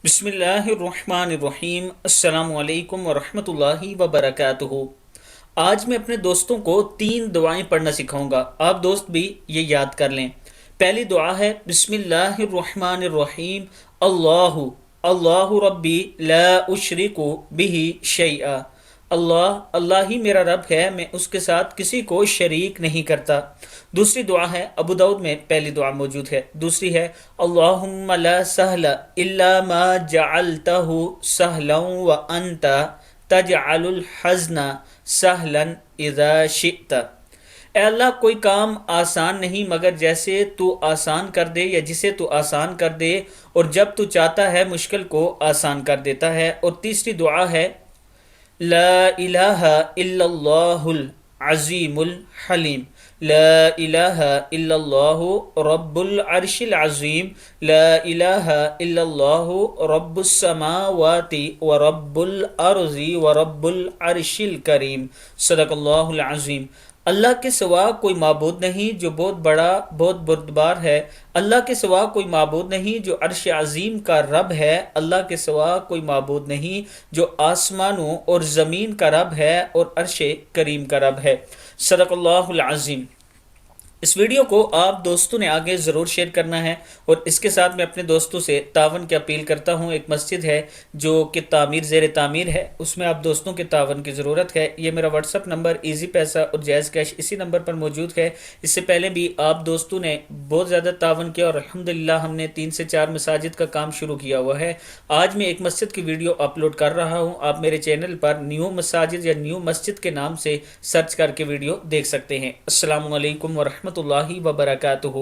بسم اللہ الرحمن الرحیم۔ السلام علیکم ورحمۃ اللہ وبرکاتہ۔ آج میں اپنے دوستوں کو 3 دعائیں پڑھنا سکھاؤں گا، آپ دوست بھی یہ یاد کر لیں۔ پہلی دعا ہے بسم اللہ الرحمن الرحیم، اللہ اللہ ربی لا اشرک بہ شیئا۔ اللہ ہی میرا رب ہے، میں اس کے ساتھ کسی کو شریک نہیں کرتا۔ دوسری دعا ہے، ابو داؤد میں پہلی دعا موجود ہے، دوسری ہے اللہم لا سہل الا ما جعلتہ سہلا وانت تجعل الحزن سہلا اذا شئت۔ اے اللہ، کوئی کام آسان نہیں مگر جیسے تو آسان کر دے یا جسے تو آسان کر دے، اور جب تو چاہتا ہے مشکل کو آسان کر دیتا ہے۔ اور تیسری دعا ہے لا الہ الا اللہ العظیم الحلیم، لا الہ الا اللہ رب العرش العظیم، لا الہ الا اللہ رب السماوات ورب الارض ورب العرش الکریم۔ صدق اللہ العظیم۔ اللہ کے سوا کوئی معبود نہیں جو بہت بڑا، بہت بردبار ہے۔ اللہ کے سوا کوئی معبود نہیں جو عرش عظیم کا رب ہے۔ اللہ کے سوا کوئی معبود نہیں جو آسمانوں اور زمین کا رب ہے اور عرش کریم کا رب ہے۔ صدق اللہ العظیم۔ اس ویڈیو کو آپ دوستوں نے آگے ضرور شیئر کرنا ہے، اور اس کے ساتھ میں اپنے دوستوں سے تعاون کی اپیل کرتا ہوں۔ ایک مسجد ہے جو کہ زیر تعمیر ہے، اس میں آپ دوستوں کے تعاون کی ضرورت ہے۔ یہ میرا واٹس اپ نمبر ایزی پیسہ اور جائز کیش اسی نمبر پر موجود ہے۔ اس سے پہلے بھی آپ دوستوں نے بہت زیادہ تعاون کیا، اور الحمدللہ ہم نے 3 سے 4 مساجد کا کام شروع کیا ہوا ہے۔ آج میں ایک مسجد کی ویڈیو اپلوڈ کر رہا ہوں، آپ میرے چینل پر نیو مساجد یا نیو مسجد کے نام سے سرچ کر کے ویڈیو دیکھ سکتے ہیں۔ السلام علیکم ورحمۃ اللہ وبرکاتہ۔